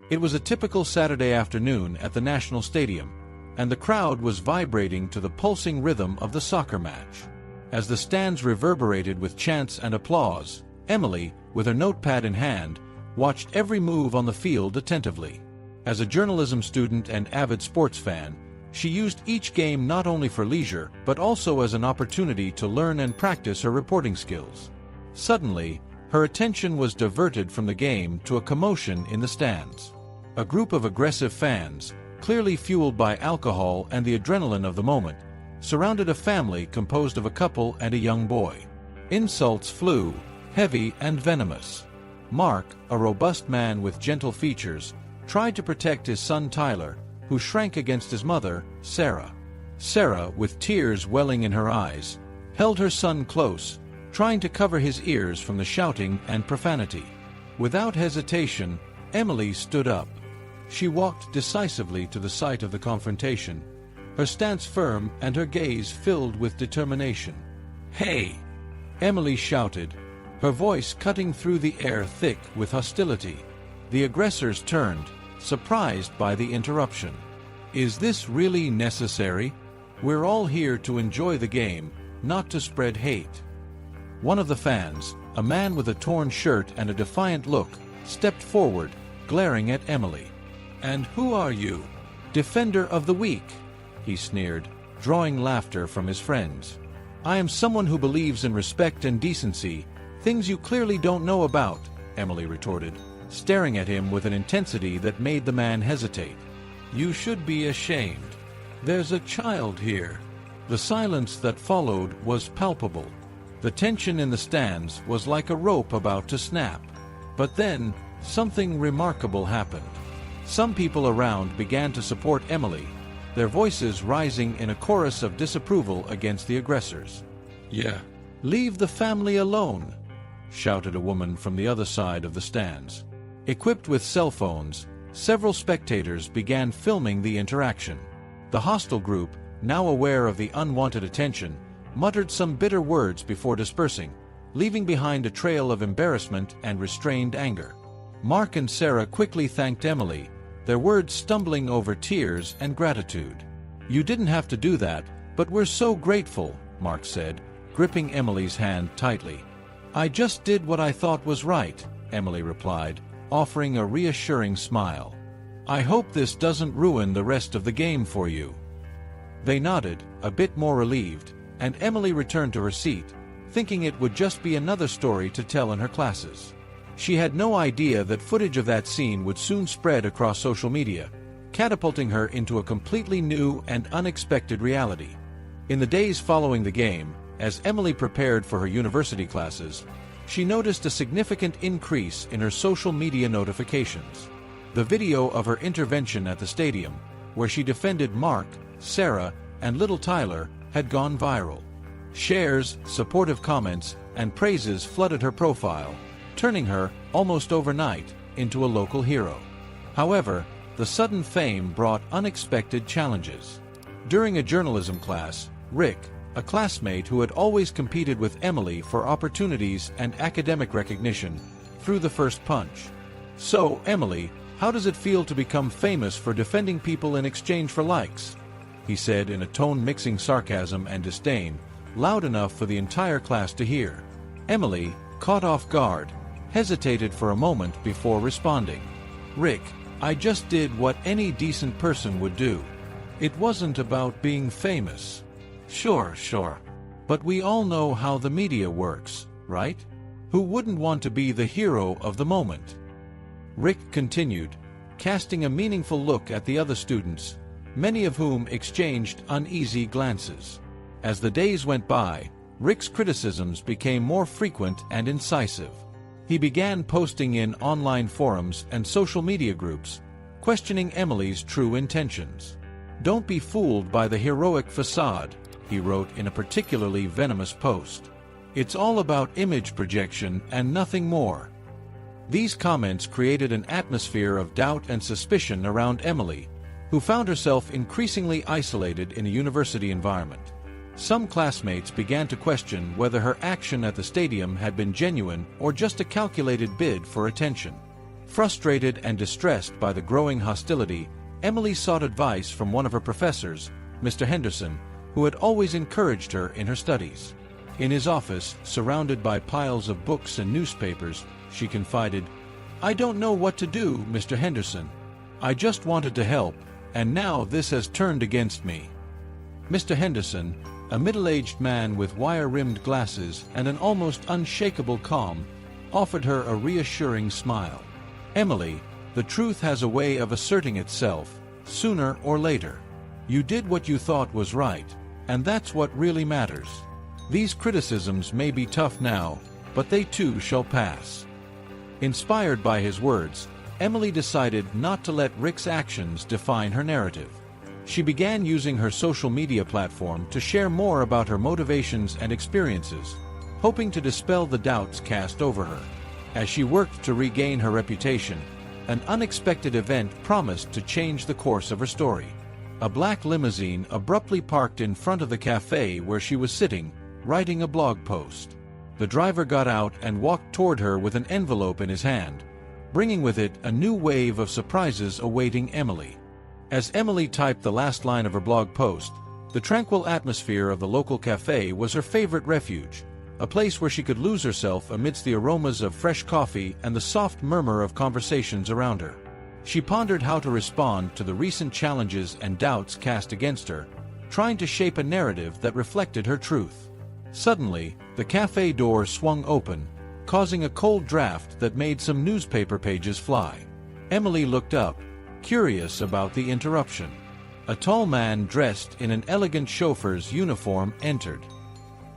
It was a typical Saturday afternoon at the National Stadium, and the crowd was vibrating to the pulsing rhythm of the soccer match. As the stands reverberated with chants and applause, Emily, with her notepad in hand, watched every move on the field attentively. As a journalism student and avid sports fan, she used each game not only for leisure but also as an opportunity to learn and practice her reporting skills. Suddenly, her attention was diverted from the game to a commotion in the stands. A group of aggressive fans, clearly fueled by alcohol and the adrenaline of the moment, surrounded a family composed of a couple and a young boy. Insults flew, heavy and venomous. Mark, a robust man with gentle features, tried to protect his son Tyler, who shrank against his mother, Sarah. Sarah, with tears welling in her eyes, held her son close, trying to cover his ears from the shouting and profanity. Without hesitation, Emily stood up. She walked decisively to the site of the confrontation, her stance firm and her gaze filled with determination. "Hey!" Emily shouted, her voice cutting through the air thick with hostility. The aggressors turned, surprised by the interruption. "Is this really necessary? We're all here to enjoy the game, not to spread hate." One of the fans, a man with a torn shirt and a defiant look, stepped forward, glaring at Emily. "And who are you?" "Defender of the weak," he sneered, drawing laughter from his friends. "I am someone who believes in respect and decency, things you clearly don't know about," Emily retorted, staring at him with an intensity that made the man hesitate. "You should be ashamed. There's a child here." The silence that followed was palpable. The tension in the stands was like a rope about to snap. But then, something remarkable happened. Some people around began to support Emily, their voices rising in a chorus of disapproval against the aggressors. "Yeah, leave the family alone," shouted a woman from the other side of the stands. Equipped with cell phones, several spectators began filming the interaction. The hostile group, now aware of the unwanted attention, muttered some bitter words before dispersing, leaving behind a trail of embarrassment and restrained anger. Mark and Sarah quickly thanked Emily, their words stumbling over tears and gratitude. "You didn't have to do that, but we're so grateful," Mark said, gripping Emily's hand tightly. "I just did what I thought was right," Emily replied, offering a reassuring smile. "I hope this doesn't ruin the rest of the game for you." They nodded, a bit more relieved, and Emily returned to her seat, thinking it would just be another story to tell in her classes. She had no idea that footage of that scene would soon spread across social media, catapulting her into a completely new and unexpected reality. In the days following the game, as Emily prepared for her university classes, she noticed a significant increase in her social media notifications. The video of her intervention at the stadium, where she defended Mark, Sarah, and little Tyler, had gone viral. Shares, supportive comments, and praises flooded her profile, turning her, almost overnight, into a local hero. However, the sudden fame brought unexpected challenges. During a journalism class, Rick, a classmate who had always competed with Emily for opportunities and academic recognition, threw the first punch. "So, Emily, how does it feel to become famous for defending people in exchange for likes?" he said in a tone mixing sarcasm and disdain, loud enough for the entire class to hear. Emily, caught off guard, hesitated for a moment before responding. "Rick, I just did what any decent person would do. It wasn't about being famous." Sure. But we all know how the media works, right? Who wouldn't want to be the hero of the moment?" Rick continued, casting a meaningful look at the other students, many of whom exchanged uneasy glances. As the days went by, Rick's criticisms became more frequent and incisive. He began posting in online forums and social media groups, questioning Emily's true intentions. "Don't be fooled by the heroic facade," he wrote in a particularly venomous post. "It's all about image projection and nothing more." These comments created an atmosphere of doubt and suspicion around Emily, who found herself increasingly isolated in a university environment. Some classmates began to question whether her action at the stadium had been genuine or just a calculated bid for attention. Frustrated and distressed by the growing hostility, Emily sought advice from one of her professors, Mr. Henderson, who had always encouraged her in her studies. In his office, surrounded by piles of books and newspapers, she confided, "I don't know what to do, Mr. Henderson. I just wanted to help, and now this has turned against me." Mr. Henderson, a middle-aged man with wire-rimmed glasses and an almost unshakable calm, offered her a reassuring smile. "Emily, the truth has a way of asserting itself, sooner or later. You did what you thought was right, and that's what really matters. These criticisms may be tough now, but they too shall pass." Inspired by his words, Emily decided not to let Rick's actions define her narrative. She began using her social media platform to share more about her motivations and experiences, hoping to dispel the doubts cast over her. As she worked to regain her reputation, an unexpected event promised to change the course of her story. A black limousine abruptly parked in front of the cafe where she was sitting, writing a blog post. The driver got out and walked toward her with an envelope in his hand, bringing with it a new wave of surprises awaiting Emily. As Emily typed the last line of her blog post, the tranquil atmosphere of the local cafe was her favorite refuge, a place where she could lose herself amidst the aromas of fresh coffee and the soft murmur of conversations around her. She pondered how to respond to the recent challenges and doubts cast against her, trying to shape a narrative that reflected her truth. Suddenly, the cafe door swung open, causing a cold draft that made some newspaper pages fly. Emily looked up, curious about the interruption. A tall man dressed in an elegant chauffeur's uniform entered.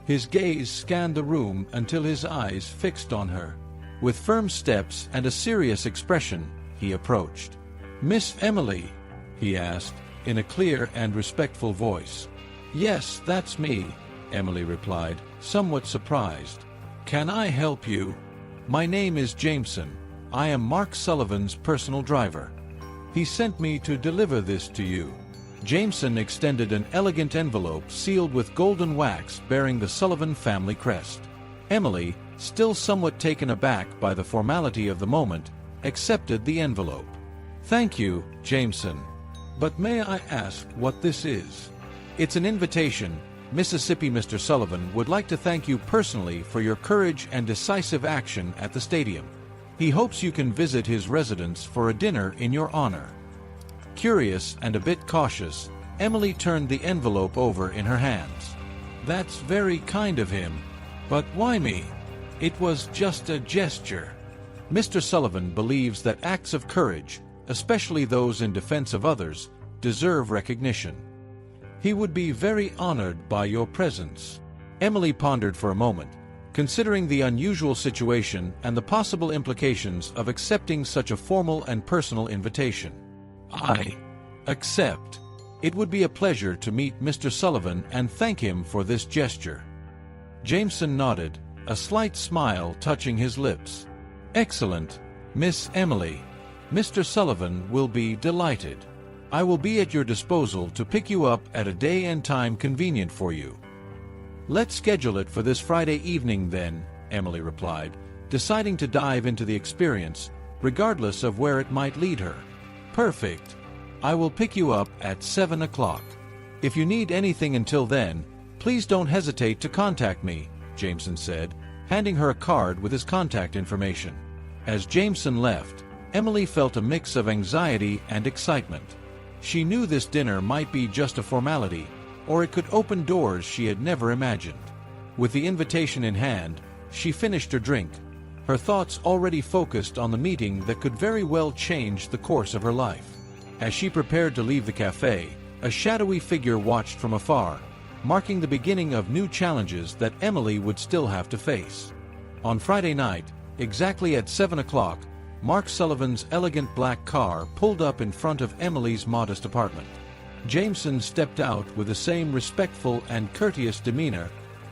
His gaze scanned the room until his eyes fixed on her. With firm steps and a serious expression, he approached. "Miss Emily?" he asked, in a clear and respectful voice. "Yes, that's me," Emily replied, somewhat surprised. "Can I help you?" "My name is Jameson. I am Mark Sullivan's personal driver. He sent me to deliver this to you." Jameson extended an elegant envelope sealed with golden wax bearing the Sullivan family crest. Emily, still somewhat taken aback by the formality of the moment, accepted the envelope. "Thank you, Jameson. But may I ask what this is?" "It's an invitation. Mississippi Mr. Sullivan would like to thank you personally for your courage and decisive action at the stadium. He hopes you can visit his residence for a dinner in your honor." Curious and a bit cautious, Emily turned the envelope over in her hands. "That's very kind of him. But why me? It was just a gesture." Mr. Sullivan believes that acts of courage, especially those in defense of others, deserve recognition. He would be very honored by your presence. Emily pondered for a moment, considering the unusual situation and the possible implications of accepting such a formal and personal invitation. "I accept. It would be a pleasure to meet Mr. Sullivan and thank him for this gesture." Jameson nodded, a slight smile touching his lips. "Excellent, Miss Emily. Mr. Sullivan will be delighted. I will be at your disposal to pick you up at a day and time convenient for you." "Let's schedule it for this Friday evening then," Emily replied, deciding to dive into the experience, regardless of where it might lead her. "Perfect. I will pick you up at 7 o'clock. If you need anything until then, please don't hesitate to contact me," Jameson said, handing her a card with his contact information. As Jameson left, Emily felt a mix of anxiety and excitement. She knew this dinner might be just a formality, or it could open doors she had never imagined. With the invitation in hand, she finished her drink, her thoughts already focused on the meeting that could very well change the course of her life. As she prepared to leave the cafe, a shadowy figure watched from afar, marking the beginning of new challenges that Emily would still have to face. On Friday night, exactly at 7 o'clock, Mark Sullivan's elegant black car pulled up in front of Emily's modest apartment. Jameson stepped out with the same respectful and courteous demeanor,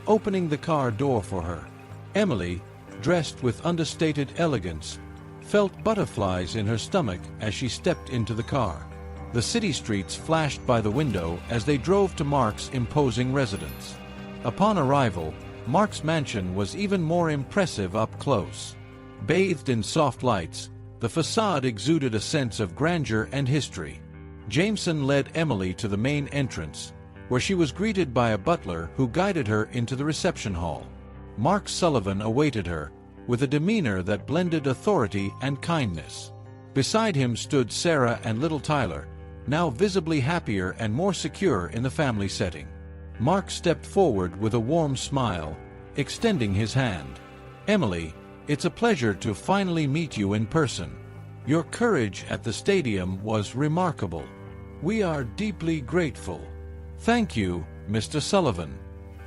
opening the car door for her. Emily, dressed with understated elegance, felt butterflies in her stomach as she stepped into the car. The city streets flashed by the window as they drove to Mark's imposing residence. Upon arrival, Mark's mansion was even more impressive up close. Bathed in soft lights, The facade exuded a sense of grandeur and history. Jameson led Emily to the main entrance, where she was greeted by a butler who guided her into the reception hall. Mark Sullivan awaited her, with a demeanor that blended authority and kindness. Beside him stood Sarah and little Tyler, now visibly happier and more secure in the family setting. Mark stepped forward with a warm smile, extending his hand. "Emily, it's a pleasure to finally meet you in person. Your courage at the stadium was remarkable. We are deeply grateful." "Thank you, Mr. Sullivan.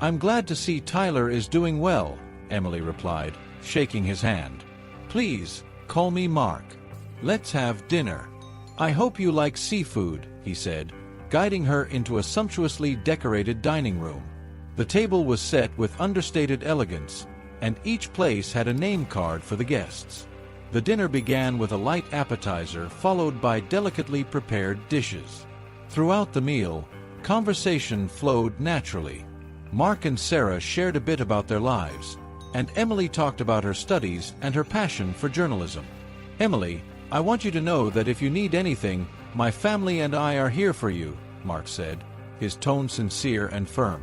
I'm glad to see Tyler is doing well," Emily replied, shaking his hand. "Please, call me Mark. Let's have dinner. I hope you like seafood," he said, guiding her into a sumptuously decorated dining room. The table was set with understated elegance, and each place had a name card for the guests. The dinner began with a light appetizer followed by delicately prepared dishes. Throughout the meal, conversation flowed naturally. Mark and Sarah shared a bit about their lives, and Emily talked about her studies and her passion for journalism. "Emily, I want you to know that if you need anything, my family and I are here for you," Mark said, his tone sincere and firm.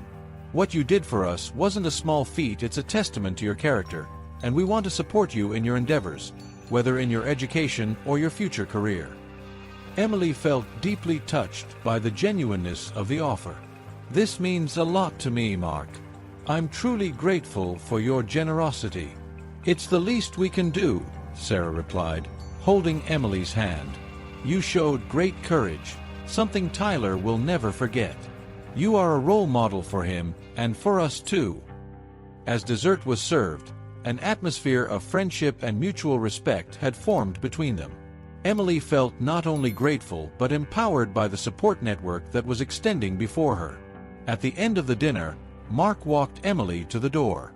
"What you did for us wasn't a small feat, it's a testament to your character, and we want to support you in your endeavors, whether in your education or your future career." Emily felt deeply touched by the genuineness of the offer. "This means a lot to me, Mark. I'm truly grateful for your generosity." "It's the least we can do," Sarah replied, holding Emily's hand. "You showed great courage, something Tyler will never forget. You are a role model for him, and for us too." As dessert was served, an atmosphere of friendship and mutual respect had formed between them. Emily felt not only grateful but empowered by the support network that was extending before her. At the end of the dinner, Mark walked Emily to the door.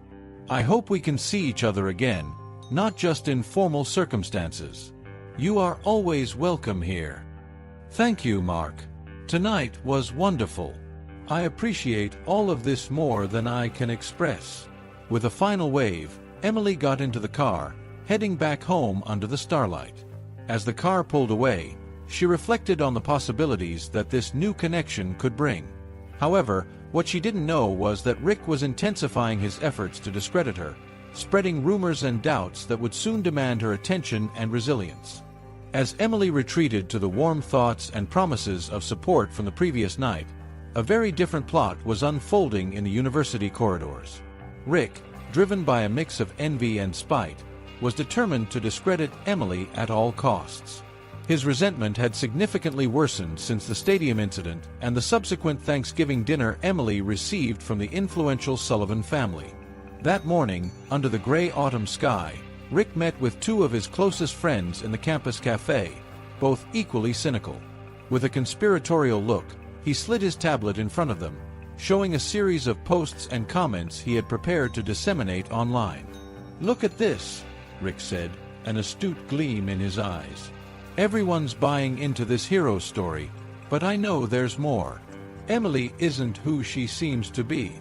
"I hope we can see each other again, not just in formal circumstances. You are always welcome here." "Thank you, Mark. Tonight was wonderful. I appreciate all of this more than I can express." With a final wave, Emily got into the car, heading back home under the starlight. As the car pulled away, she reflected on the possibilities that this new connection could bring. However, what she didn't know was that Rick was intensifying his efforts to discredit her, spreading rumors and doubts that would soon demand her attention and resilience. As Emily retreated to the warm thoughts and promises of support from the previous night, a very different plot was unfolding in the university corridors. Rick, driven by a mix of envy and spite, was determined to discredit Emily at all costs. His resentment had significantly worsened since the stadium incident and the subsequent Thanksgiving dinner Emily received from the influential Sullivan family. That morning, under the gray autumn sky, Rick met with two of his closest friends in the campus cafe, both equally cynical. With a conspiratorial look, he slid his tablet in front of them, showing a series of posts and comments he had prepared to disseminate online. "Look at this," Rick said, an astute gleam in his eyes. "Everyone's buying into this hero story, but I know there's more. Emily isn't who she seems to be."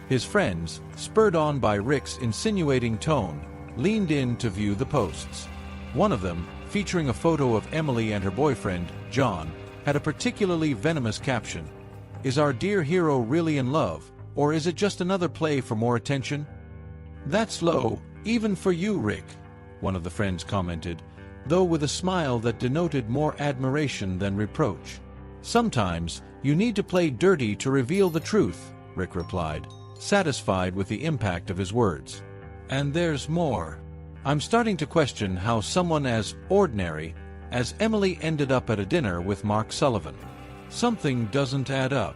His friends, spurred on by Rick's insinuating tone, leaned in to view the posts. One of them, featuring a photo of Emily and her boyfriend, John, had a particularly venomous caption. "Is our dear hero really in love, or is it just another play for more attention?" "That's low, even for you, Rick," one of the friends commented, though with a smile that denoted more admiration than reproach. "Sometimes, you need to play dirty to reveal the truth," Rick replied, satisfied with the impact of his words. "And there's more. I'm starting to question how someone as ordinary as Emily ended up at a dinner with Mark Sullivan. Something doesn't add up."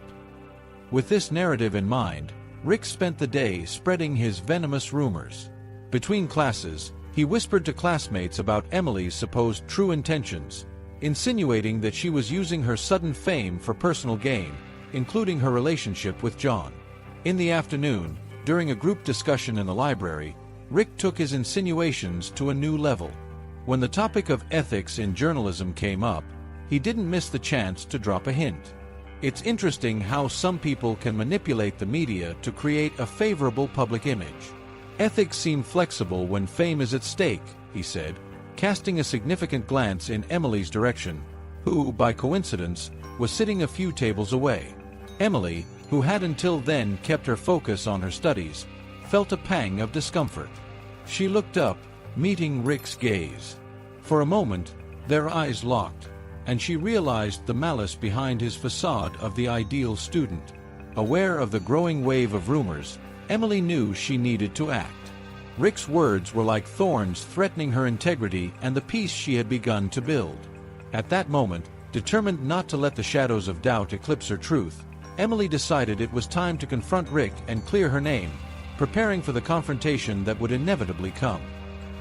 With this narrative in mind, Rick spent the day spreading his venomous rumors. Between classes, he whispered to classmates about Emily's supposed true intentions, insinuating that she was using her sudden fame for personal gain, including her relationship with John. In the afternoon, during a group discussion in the library, Rick took his insinuations to a new level. When the topic of ethics in journalism came up, he didn't miss the chance to drop a hint. "It's interesting how some people can manipulate the media to create a favorable public image. Ethics seem flexible when fame is at stake," he said, casting a significant glance in Emily's direction, who, by coincidence, was sitting a few tables away. Emily, who had until then kept her focus on her studies, felt a pang of discomfort. She looked up, meeting Rick's gaze. For a moment, their eyes locked, and she realized the malice behind his facade of the ideal student. Aware of the growing wave of rumors, Emily knew she needed to act. Rick's words were like thorns threatening her integrity and the peace she had begun to build. At that moment, determined not to let the shadows of doubt eclipse her truth, Emily decided it was time to confront Rick and clear her name, preparing for the confrontation that would inevitably come.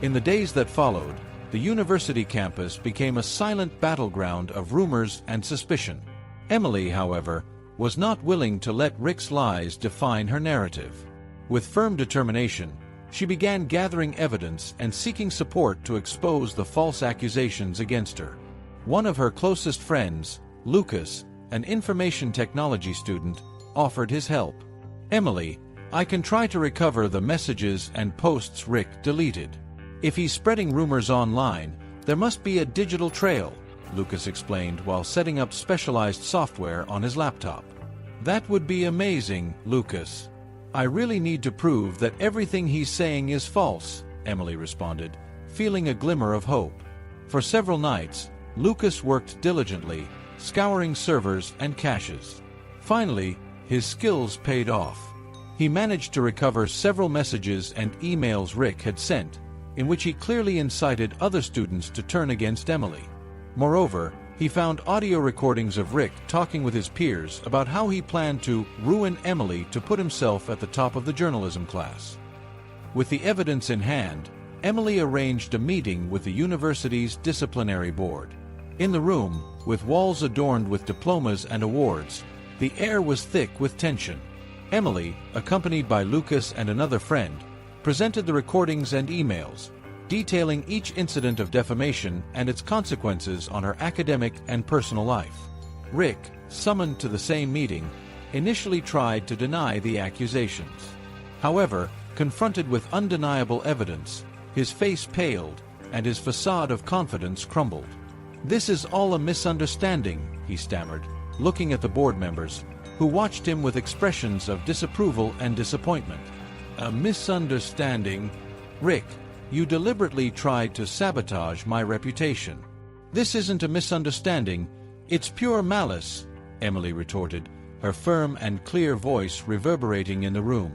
In the days that followed, the university campus became a silent battleground of rumors and suspicion. Emily, however, was not willing to let Rick's lies define her narrative. With firm determination, she began gathering evidence and seeking support to expose the false accusations against her. One of her closest friends, Lucas, an information technology student, offered his help. "Emily, I can try to recover the messages and posts Rick deleted. If he's spreading rumors online, there must be a digital trail," Lucas explained while setting up specialized software on his laptop. "That would be amazing, Lucas. I really need to prove that everything he's saying is false," Emily responded, feeling a glimmer of hope. For several nights, Lucas worked diligently, scouring servers and caches. Finally, his skills paid off. He managed to recover several messages and emails Rick had sent, in which he clearly incited other students to turn against Emily. Moreover, he found audio recordings of Rick talking with his peers about how he planned to ruin Emily to put himself at the top of the journalism class. With the evidence in hand, Emily arranged a meeting with the university's disciplinary board. In the room, with walls adorned with diplomas and awards, the air was thick with tension. Emily, accompanied by Lucas and another friend, presented the recordings and emails, detailing each incident of defamation and its consequences on her academic and personal life. Rick, summoned to the same meeting, initially tried to deny the accusations. However, confronted with undeniable evidence, his face paled and his facade of confidence crumbled. "This is all a misunderstanding," he stammered, looking at the board members, who watched him with expressions of disapproval and disappointment. "A misunderstanding? Rick, you deliberately tried to sabotage my reputation." "This isn't a misunderstanding, it's pure malice," Emily retorted, her firm and clear voice reverberating in the room.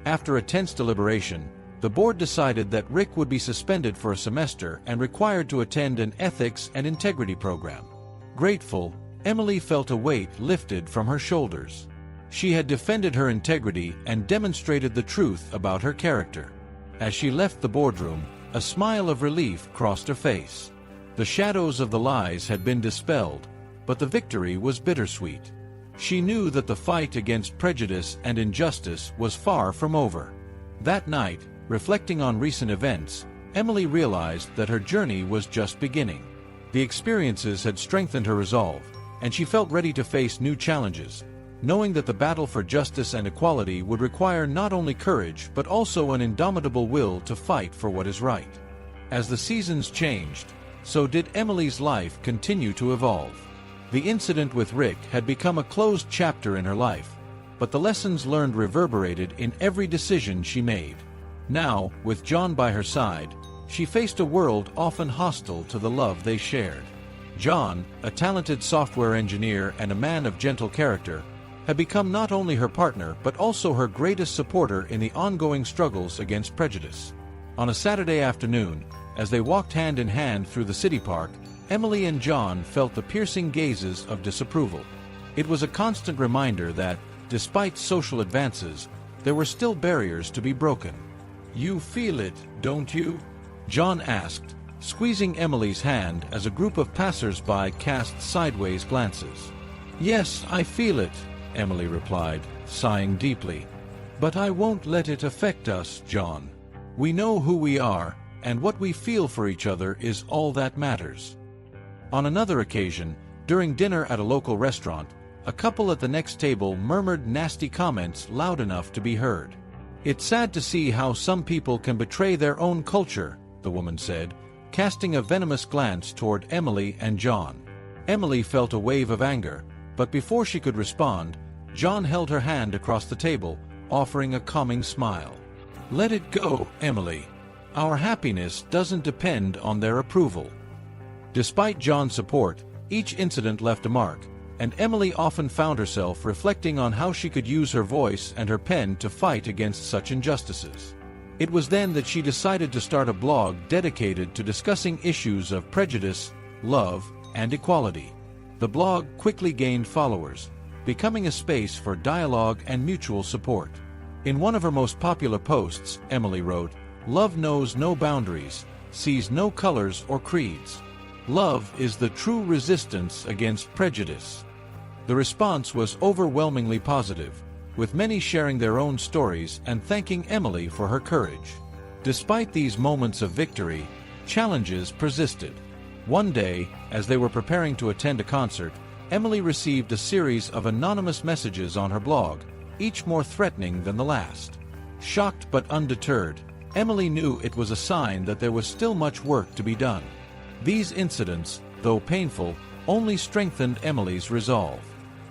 After a tense deliberation, the board decided that Rick would be suspended for a semester and required to attend an ethics and integrity program. Grateful, Emily felt a weight lifted from her shoulders. She had defended her integrity and demonstrated the truth about her character. As she left the boardroom, a smile of relief crossed her face. The shadows of the lies had been dispelled, but the victory was bittersweet. She knew that the fight against prejudice and injustice was far from over. That night, reflecting on recent events, Emily realized that her journey was just beginning. The experiences had strengthened her resolve, and she felt ready to face new challenges, knowing that the battle for justice and equality would require not only courage but also an indomitable will to fight for what is right. As the seasons changed, so did Emily's life continue to evolve. The incident with Rick had become a closed chapter in her life, but the lessons learned reverberated in every decision she made. Now, with John by her side, she faced a world often hostile to the love they shared. John, a talented software engineer and a man of gentle character, had become not only her partner but also her greatest supporter in the ongoing struggles against prejudice. On a Saturday afternoon, as they walked hand in hand through the city park, Emily and John felt the piercing gazes of disapproval. It was a constant reminder that, despite social advances, there were still barriers to be broken. "You feel it, don't you?" John asked, squeezing Emily's hand as a group of passers-by cast sideways glances. "Yes, I feel it," Emily replied, sighing deeply. "But I won't let it affect us, John. We know who we are, and what we feel for each other is all that matters." On another occasion, during dinner at a local restaurant, a couple at the next table murmured nasty comments loud enough to be heard. "It's sad to see how some people can betray their own culture," the woman said, casting a venomous glance toward Emily and John. Emily felt a wave of anger, but before she could respond, John held her hand across the table, offering a calming smile. "Let it go, Emily. Our happiness doesn't depend on their approval." Despite John's support, each incident left a mark, and Emily often found herself reflecting on how she could use her voice and her pen to fight against such injustices. It was then that she decided to start a blog dedicated to discussing issues of prejudice, love, and equality. The blog quickly gained followers, becoming a space for dialogue and mutual support. In one of her most popular posts, Emily wrote, "Love knows no boundaries, sees no colors or creeds. Love is the true resistance against prejudice." The response was overwhelmingly positive, with many sharing their own stories and thanking Emily for her courage. Despite these moments of victory, challenges persisted. One day, as they were preparing to attend a concert, Emily received a series of anonymous messages on her blog, each more threatening than the last. Shocked but undeterred, Emily knew it was a sign that there was still much work to be done. These incidents, though painful, only strengthened Emily's resolve.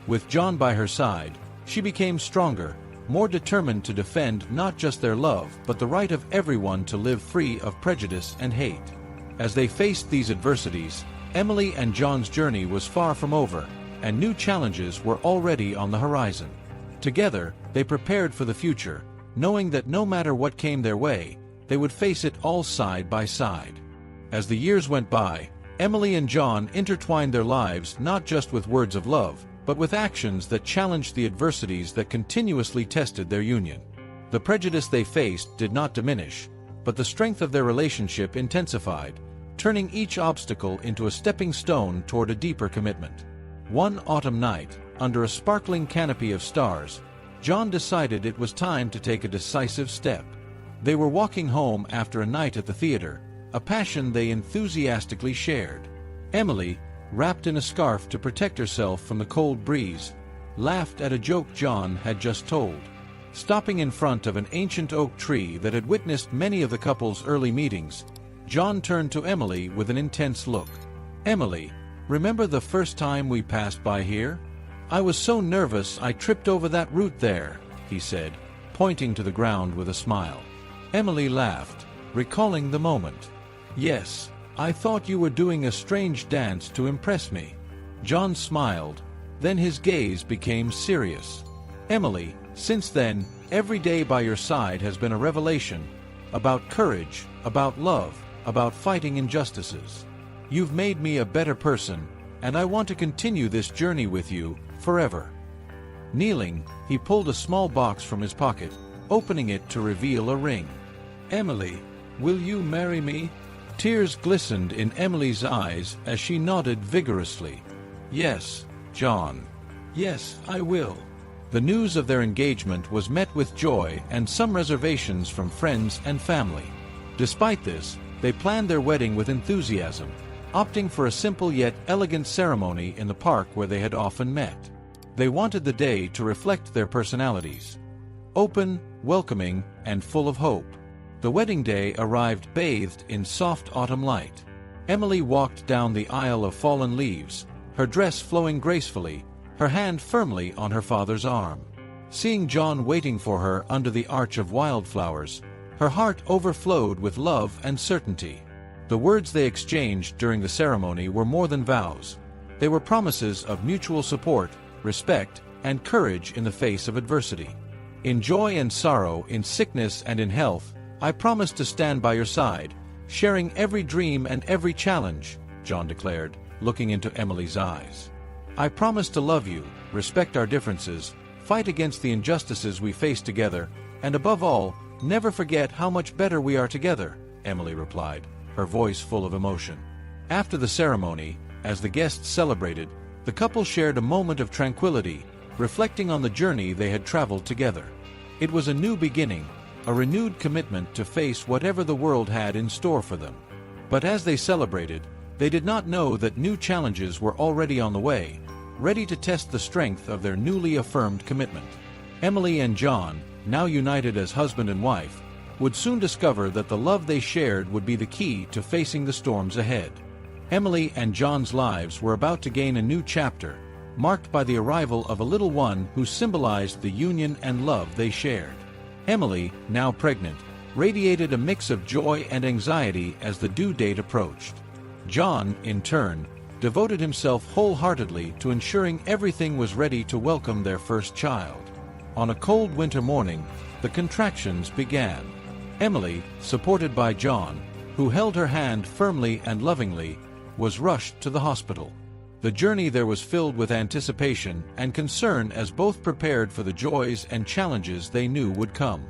With John by her side, she became stronger, more determined to defend not just their love but the right of everyone to live free of prejudice and hate. As they faced these adversities, Emily and John's journey was far from over, and new challenges were already on the horizon. Together, they prepared for the future, knowing that no matter what came their way, they would face it all side by side. As the years went by, Emily and John intertwined their lives not just with words of love, but with actions that challenged the adversities that continuously tested their union. The prejudice they faced did not diminish, but the strength of their relationship intensified, turning each obstacle into a stepping stone toward a deeper commitment. One autumn night, under a sparkling canopy of stars, John decided it was time to take a decisive step. They were walking home after a night at the theater, a passion they enthusiastically shared. Emily, wrapped in a scarf to protect herself from the cold breeze, laughed at a joke John had just told. Stopping in front of an ancient oak tree that had witnessed many of the couple's early meetings, John turned to Emily with an intense look. "Emily, remember the first time we passed by here? I was so nervous I tripped over that root there," he said, pointing to the ground with a smile. Emily laughed, recalling the moment. "Yes, I thought you were doing a strange dance to impress me." John smiled, then his gaze became serious. "Emily, since then, every day by your side has been a revelation, about courage, about love, about fighting injustices. You've made me a better person, and I want to continue this journey with you, forever." Kneeling, he pulled a small box from his pocket, opening it to reveal a ring. "Emily, will you marry me?" Tears glistened in Emily's eyes as she nodded vigorously. "Yes, John. Yes, I will." The news of their engagement was met with joy and some reservations from friends and family. Despite this, they planned their wedding with enthusiasm, opting for a simple yet elegant ceremony in the park where they had often met. They wanted the day to reflect their personalities, open, welcoming, and full of hope. The wedding day arrived bathed in soft autumn light. Emily walked down the aisle of fallen leaves, her dress flowing gracefully, her hand firmly on her father's arm. Seeing John waiting for her under the arch of wildflowers, her heart overflowed with love and certainty. The words they exchanged during the ceremony were more than vows. They were promises of mutual support, respect, and courage in the face of adversity. "In joy and sorrow, in sickness and in health, I promise to stand by your side, sharing every dream and every challenge," John declared, looking into Emily's eyes. "I promise to love you, respect our differences, fight against the injustices we face together, and above all, never forget how much better we are together," Emily replied, her voice full of emotion. After the ceremony, as the guests celebrated, the couple shared a moment of tranquility, reflecting on the journey they had traveled together. It was a new beginning, a renewed commitment to face whatever the world had in store for them. But as they celebrated, they did not know that new challenges were already on the way, ready to test the strength of their newly affirmed commitment. Emily and John, now united as husband and wife, would soon discover that the love they shared would be the key to facing the storms ahead. Emily and John's lives were about to gain a new chapter, marked by the arrival of a little one who symbolized the union and love they shared. Emily, now pregnant, radiated a mix of joy and anxiety as the due date approached. John, in turn, devoted himself wholeheartedly to ensuring everything was ready to welcome their first child. On a cold winter morning, the contractions began. Emily, supported by John, who held her hand firmly and lovingly, was rushed to the hospital. The journey there was filled with anticipation and concern as both prepared for the joys and challenges they knew would come.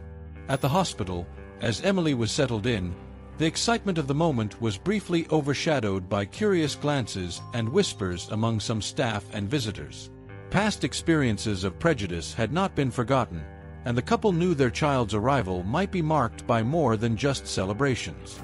At the hospital, as Emily was settled in, the excitement of the moment was briefly overshadowed by curious glances and whispers among some staff and visitors. Past experiences of prejudice had not been forgotten, and the couple knew their child's arrival might be marked by more than just celebrations.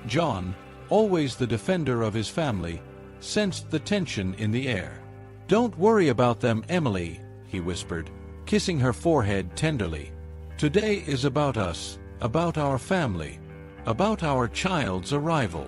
John, always the defender of his family, sensed the tension in the air. "Don't worry about them, Emily," he whispered, kissing her forehead tenderly. "Today is about us, about our family, about our child's arrival."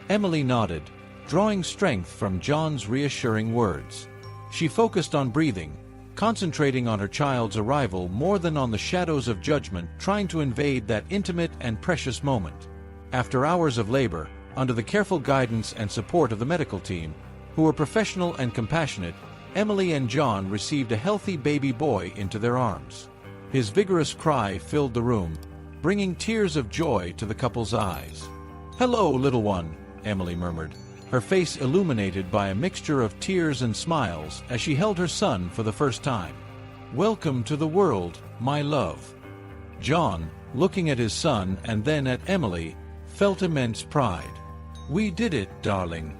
Emily nodded, drawing strength from John's reassuring words. She focused on breathing, concentrating on her child's arrival more than on the shadows of judgment trying to invade that intimate and precious moment. After hours of labor, under the careful guidance and support of the medical team, who were professional and compassionate, Emily and John received a healthy baby boy into their arms. His vigorous cry filled the room, bringing tears of joy to the couple's eyes. "Hello, little one," Emily murmured, her face illuminated by a mixture of tears and smiles as she held her son for the first time. "Welcome to the world, my love." John, looking at his son and then at Emily, felt immense pride. "We did it, darling.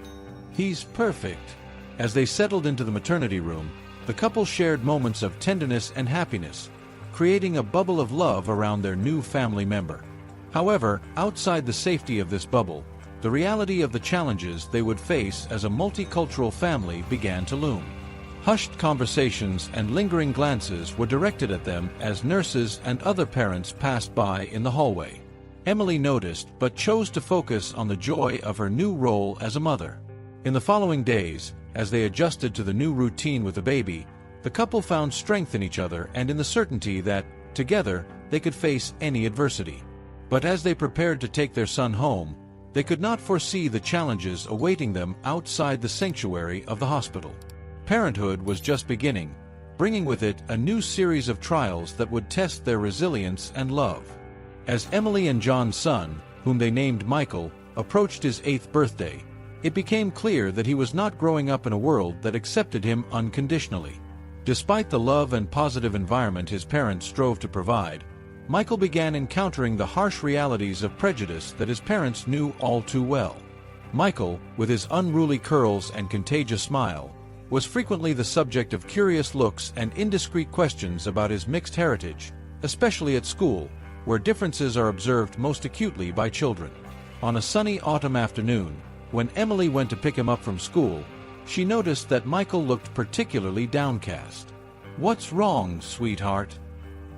He's perfect." As they settled into the maternity room, the couple shared moments of tenderness and happiness, creating a bubble of love around their new family member. However, outside the safety of this bubble, the reality of the challenges they would face as a multicultural family began to loom. Hushed conversations and lingering glances were directed at them as nurses and other parents passed by in the hallway. Emily noticed but chose to focus on the joy of her new role as a mother. In the following days, as they adjusted to the new routine with the baby, the couple found strength in each other and in the certainty that, together, they could face any adversity. But as they prepared to take their son home, they could not foresee the challenges awaiting them outside the sanctuary of the hospital. Parenthood was just beginning, bringing with it a new series of trials that would test their resilience and love. As Emily and John's son, whom they named Michael, approached his 8th birthday, it became clear that he was not growing up in a world that accepted him unconditionally. Despite the love and positive environment his parents strove to provide, Michael began encountering the harsh realities of prejudice that his parents knew all too well. Michael, with his unruly curls and contagious smile, was frequently the subject of curious looks and indiscreet questions about his mixed heritage, especially at school, where differences are observed most acutely by children. On a sunny autumn afternoon, when Emily went to pick him up from school, she noticed that Michael looked particularly downcast. "What's wrong, sweetheart?"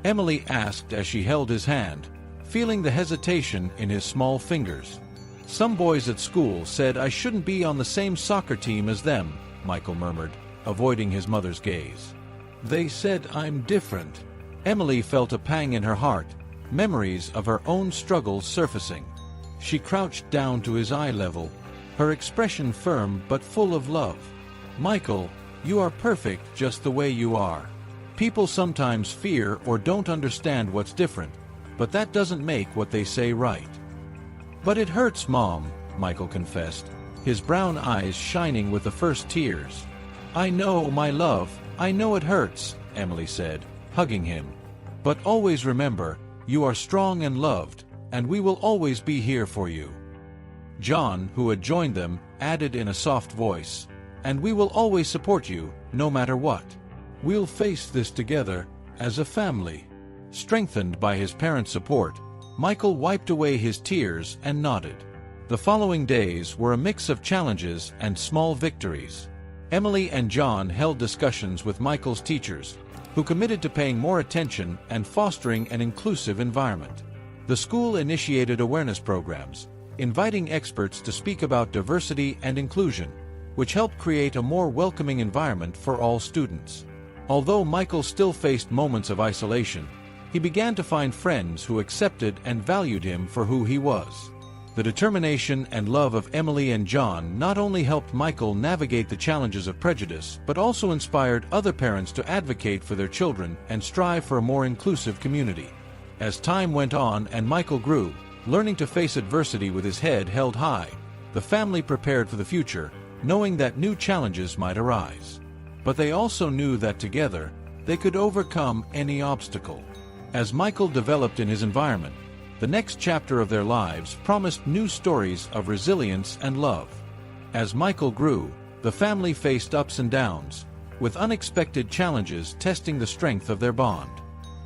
Emily asked as she held his hand, feeling the hesitation in his small fingers. "Some boys at school said I shouldn't be on the same soccer team as them," Michael murmured, avoiding his mother's gaze. "They said I'm different." Emily felt a pang in her heart, memories of her own struggles surfacing. She crouched down to his eye level, her expression firm but full of love. "Michael, you are perfect just the way you are. People sometimes fear or don't understand what's different, but that doesn't make what they say right." "But it hurts, Mom," Michael confessed, his brown eyes shining with the first tears. "I know, my love, I know it hurts," Emily said, hugging him. "But always remember, you are strong and loved, and we will always be here for you." John, who had joined them, added in a soft voice, "And we will always support you, no matter what. We'll face this together, as a family." Strengthened by his parents' support, Michael wiped away his tears and nodded. The following days were a mix of challenges and small victories. Emily and John held discussions with Michael's teachers, who committed to paying more attention and fostering an inclusive environment. The school initiated awareness programs, inviting experts to speak about diversity and inclusion, which helped create a more welcoming environment for all students. Although Michael still faced moments of isolation, he began to find friends who accepted and valued him for who he was. The determination and love of Emily and John not only helped Michael navigate the challenges of prejudice, but also inspired other parents to advocate for their children and strive for a more inclusive community. As time went on and Michael grew, learning to face adversity with his head held high, the family prepared for the future, knowing that new challenges might arise. But they also knew that together, they could overcome any obstacle. As Michael developed in his environment, the next chapter of their lives promised new stories of resilience and love. As Michael grew, the family faced ups and downs, with unexpected challenges testing the strength of their bond.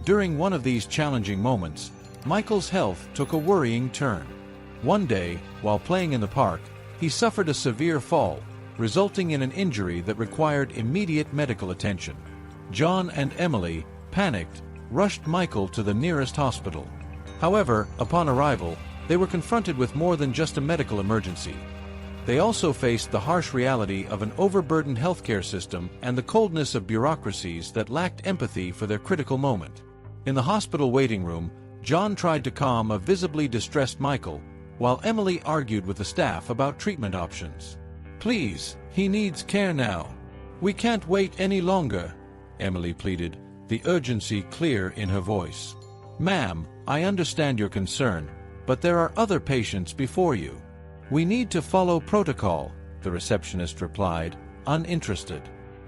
During one of these challenging moments, Michael's health took a worrying turn. One day, while playing in the park, he suffered a severe fall, resulting in an injury that required immediate medical attention. John and Emily, panicked, rushed Michael to the nearest hospital. However, upon arrival, they were confronted with more than just a medical emergency. They also faced the harsh reality of an overburdened healthcare system and the coldness of bureaucracies that lacked empathy for their critical moment. In the hospital waiting room, John tried to calm a visibly distressed Michael, while Emily argued with the staff about treatment options. "Please, he needs care now. We can't wait any longer," Emily pleaded, the urgency clear in her voice. "Ma'am, I understand your concern, but there are other patients before you. We need to follow protocol," the receptionist replied, uninterested.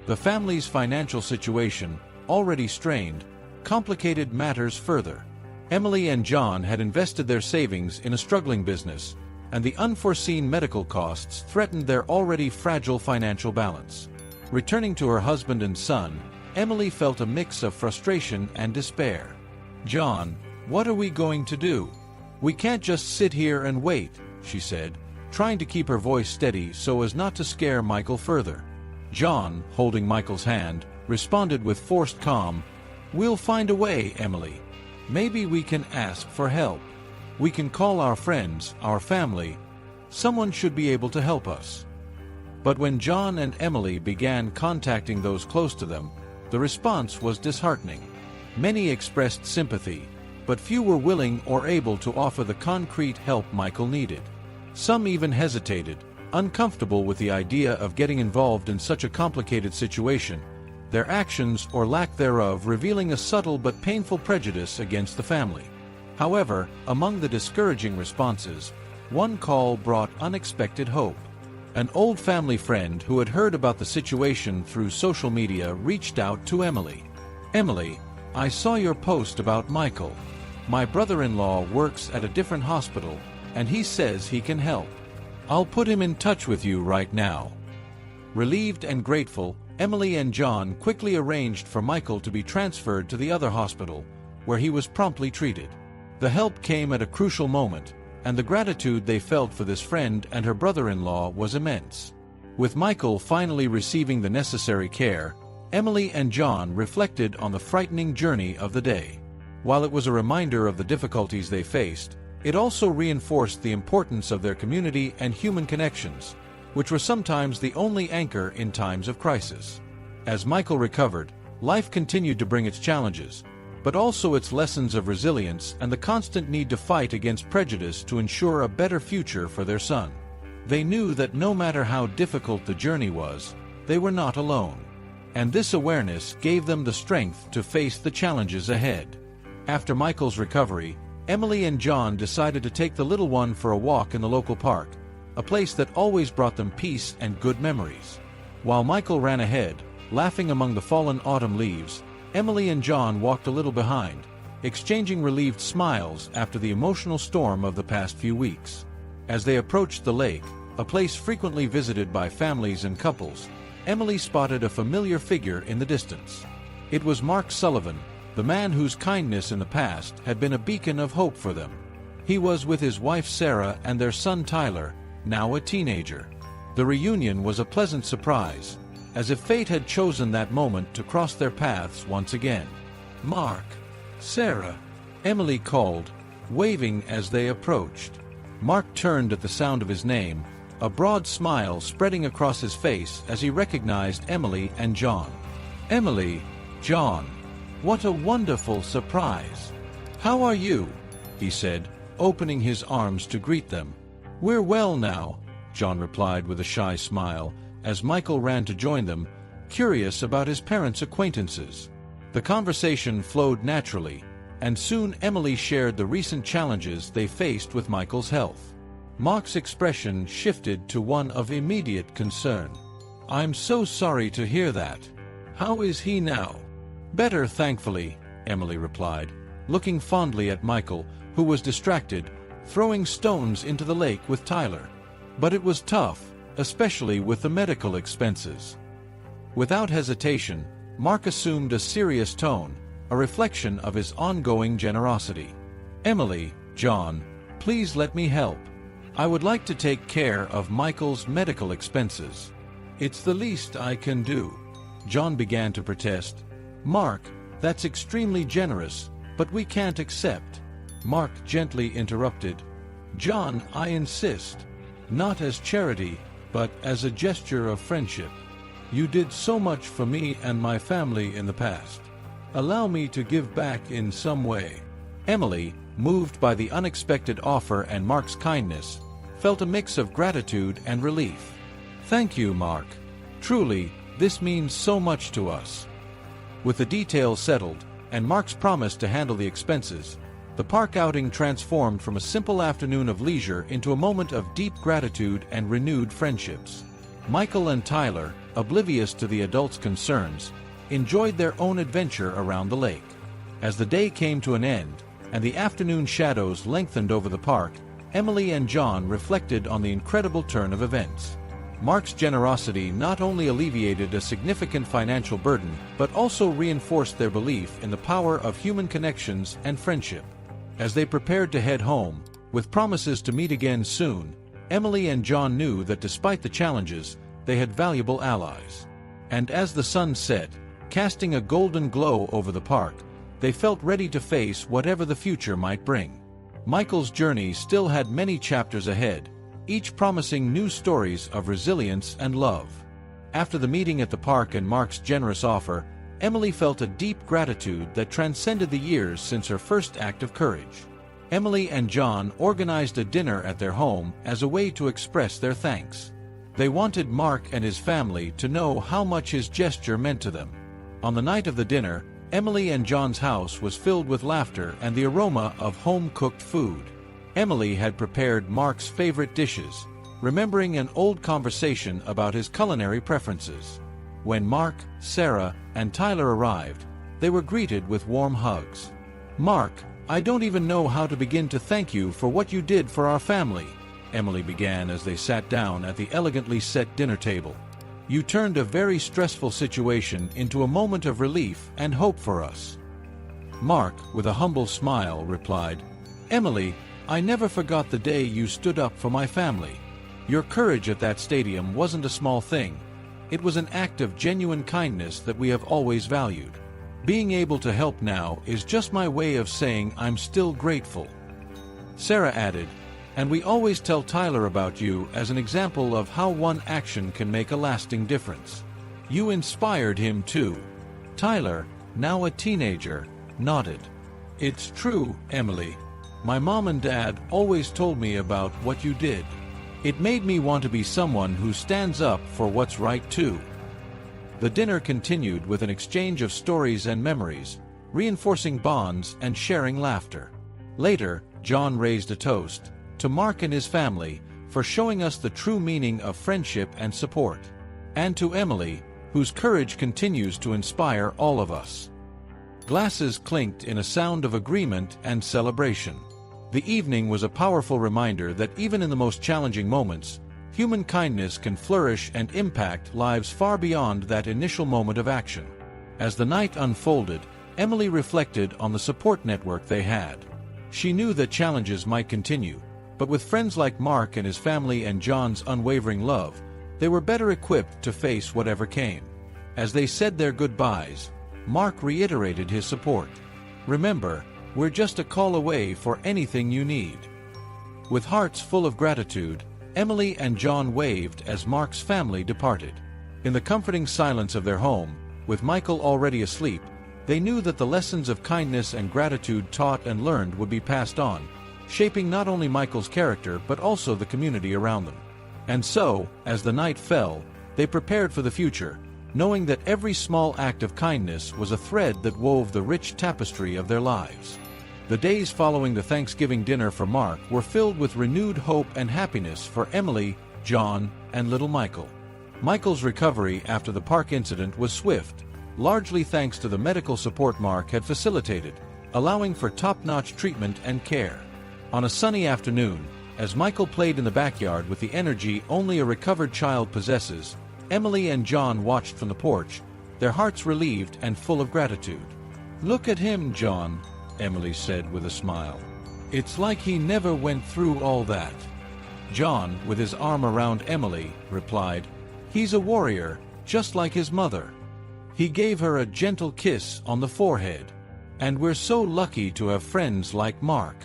The family's financial situation, already strained, complicated matters further. Emily and John had invested their savings in a struggling business, and the unforeseen medical costs threatened their already fragile financial balance. Returning to her husband and son, Emily felt a mix of frustration and despair. "John, what are we going to do? We can't just sit here and wait," she said, trying to keep her voice steady so as not to scare Michael further. John, holding Michael's hand, responded with forced calm, "We'll find a way, Emily. Maybe we can ask for help. We can call our friends, our family. Someone should be able to help us." But when John and Emily began contacting those close to them, the response was disheartening. Many expressed sympathy, but few were willing or able to offer the concrete help Michael needed. Some even hesitated, uncomfortable with the idea of getting involved in such a complicated situation, their actions or lack thereof revealing a subtle but painful prejudice against the family. However, among the discouraging responses, one call brought unexpected hope. An old family friend who had heard about the situation through social media reached out to Emily. "Emily, I saw your post about Michael. My brother-in-law works at a different hospital, and he says he can help. I'll put him in touch with you right now." Relieved and grateful, Emily and John quickly arranged for Michael to be transferred to the other hospital, where he was promptly treated. The help came at a crucial moment, and the gratitude they felt for this friend and her brother-in-law was immense. With Michael finally receiving the necessary care, Emily and John reflected on the frightening journey of the day. While it was a reminder of the difficulties they faced, it also reinforced the importance of their community and human connections, which were sometimes the only anchor in times of crisis. As Michael recovered, life continued to bring its challenges, but also its lessons of resilience and the constant need to fight against prejudice to ensure a better future for their son. They knew that no matter how difficult the journey was, they were not alone. And this awareness gave them the strength to face the challenges ahead. After Michael's recovery, Emily and John decided to take the little one for a walk in the local park, a place that always brought them peace and good memories. While Michael ran ahead, laughing among the fallen autumn leaves, Emily and John walked a little behind, exchanging relieved smiles after the emotional storm of the past few weeks. As they approached the lake, a place frequently visited by families and couples, Emily spotted a familiar figure in the distance. It was Mark Sullivan, the man whose kindness in the past had been a beacon of hope for them. He was with his wife Sarah and their son Tyler, now a teenager. The reunion was a pleasant surprise, as if fate had chosen that moment to cross their paths once again. "Mark, Sarah," Emily called, waving as they approached. Mark turned at the sound of his name, a broad smile spreading across his face as he recognized Emily and John. "Emily, John, what a wonderful surprise! How are you?" he said, opening his arms to greet them. "We're well now," John replied with a shy smile, as Michael ran to join them, curious about his parents' acquaintances. The conversation flowed naturally, and soon Emily shared the recent challenges they faced with Michael's health. Mark's expression shifted to one of immediate concern. "I'm so sorry to hear that. How is he now?" "Better, thankfully," Emily replied, looking fondly at Michael, who was distracted, throwing stones into the lake with Tyler. "But it was tough, especially with the medical expenses." Without hesitation, Mark assumed a serious tone, a reflection of his ongoing generosity. "Emily, John, please let me help. I would like to take care of Michael's medical expenses." "It's the least I can do," John began to protest. "Mark, that's extremely generous, but we can't accept." Mark gently interrupted. "John, I insist. Not as charity, but as a gesture of friendship. You did so much for me and my family in the past. Allow me to give back in some way." Emily, moved by the unexpected offer and Mark's kindness, felt a mix of gratitude and relief. "Thank you, Mark. Truly, this means so much to us." With the details settled, and Mark's promise to handle the expenses, the park outing transformed from a simple afternoon of leisure into a moment of deep gratitude and renewed friendships. Michael and Tyler, oblivious to the adults' concerns, enjoyed their own adventure around the lake. As the day came to an end, and the afternoon shadows lengthened over the park, Emily and John reflected on the incredible turn of events. Mark's generosity not only alleviated a significant financial burden, but also reinforced their belief in the power of human connections and friendship. As they prepared to head home, with promises to meet again soon, Emily and John knew that despite the challenges, they had valuable allies. And as the sun set, casting a golden glow over the park, they felt ready to face whatever the future might bring. Michael's journey still had many chapters ahead, each promising new stories of resilience and love. After the meeting at the park and Mark's generous offer, Emily felt a deep gratitude that transcended the years since her first act of courage. Emily and John organized a dinner at their home as a way to express their thanks. They wanted Mark and his family to know how much his gesture meant to them. On the night of the dinner, Emily and John's house was filled with laughter and the aroma of home-cooked food. Emily had prepared Mark's favorite dishes, remembering an old conversation about his culinary preferences. When Mark, Sarah, and Tyler arrived, they were greeted with warm hugs. "Mark, I don't even know how to begin to thank you for what you did for our family," Emily began as they sat down at the elegantly set dinner table. "You turned a very stressful situation into a moment of relief and hope for us." Mark, with a humble smile, replied, "Emily, I never forgot the day you stood up for my family. Your courage at that stadium wasn't a small thing. It was an act of genuine kindness that we have always valued. Being able to help now is just my way of saying I'm still grateful." Sarah added, "And we always tell Tyler about you as an example of how one action can make a lasting difference. You inspired him too." Tyler, now a teenager, nodded. "It's true, Emily. My mom and dad always told me about what you did. It made me want to be someone who stands up for what's right too." The dinner continued with an exchange of stories and memories, reinforcing bonds and sharing laughter. Later, John raised a toast to Mark and his family for showing us the true meaning of friendship and support, and to Emily, whose courage continues to inspire all of us. Glasses clinked in a sound of agreement and celebration. The evening was a powerful reminder that even in the most challenging moments, human kindness can flourish and impact lives far beyond that initial moment of action. As the night unfolded, Emily reflected on the support network they had. She knew that challenges might continue, but with friends like Mark and his family and John's unwavering love, they were better equipped to face whatever came. As they said their goodbyes, Mark reiterated his support. "Remember, We're just a call away for anything you need." With hearts full of gratitude, Emily and John waved as Mark's family departed. In the comforting silence of their home, with Michael already asleep, they knew that the lessons of kindness and gratitude taught and learned would be passed on, shaping not only Michael's character but also the community around them. And so, as the night fell, they prepared for the future, knowing that every small act of kindness was a thread that wove the rich tapestry of their lives. The days following the Thanksgiving dinner for Mark were filled with renewed hope and happiness for Emily, John, and little Michael. Michael's recovery after the park incident was swift, largely thanks to the medical support Mark had facilitated, allowing for top-notch treatment and care. On a sunny afternoon, as Michael played in the backyard with the energy only a recovered child possesses, Emily and John watched from the porch, their hearts relieved and full of gratitude. "Look at him, John," Emily said with a smile. "It's like he never went through all that." John, with his arm around Emily, replied, "He's a warrior, just like his mother." He gave her a gentle kiss on the forehead. "And we're so lucky to have friends like Mark."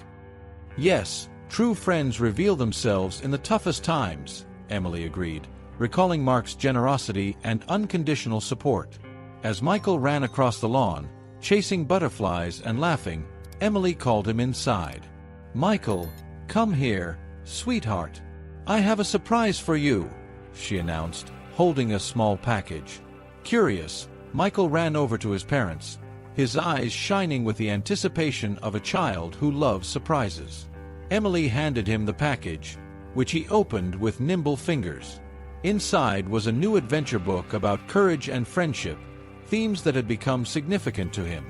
"Yes, true friends reveal themselves in the toughest times," Emily agreed, recalling Mark's generosity and unconditional support. As Michael ran across the lawn, chasing butterflies and laughing, Emily called him inside. "Michael, come here, sweetheart. I have a surprise for you," she announced, holding a small package. Curious, Michael ran over to his parents, his eyes shining with the anticipation of a child who loves surprises. Emily handed him the package, which he opened with nimble fingers. Inside was a new adventure book about courage and friendship, themes that had become significant to him.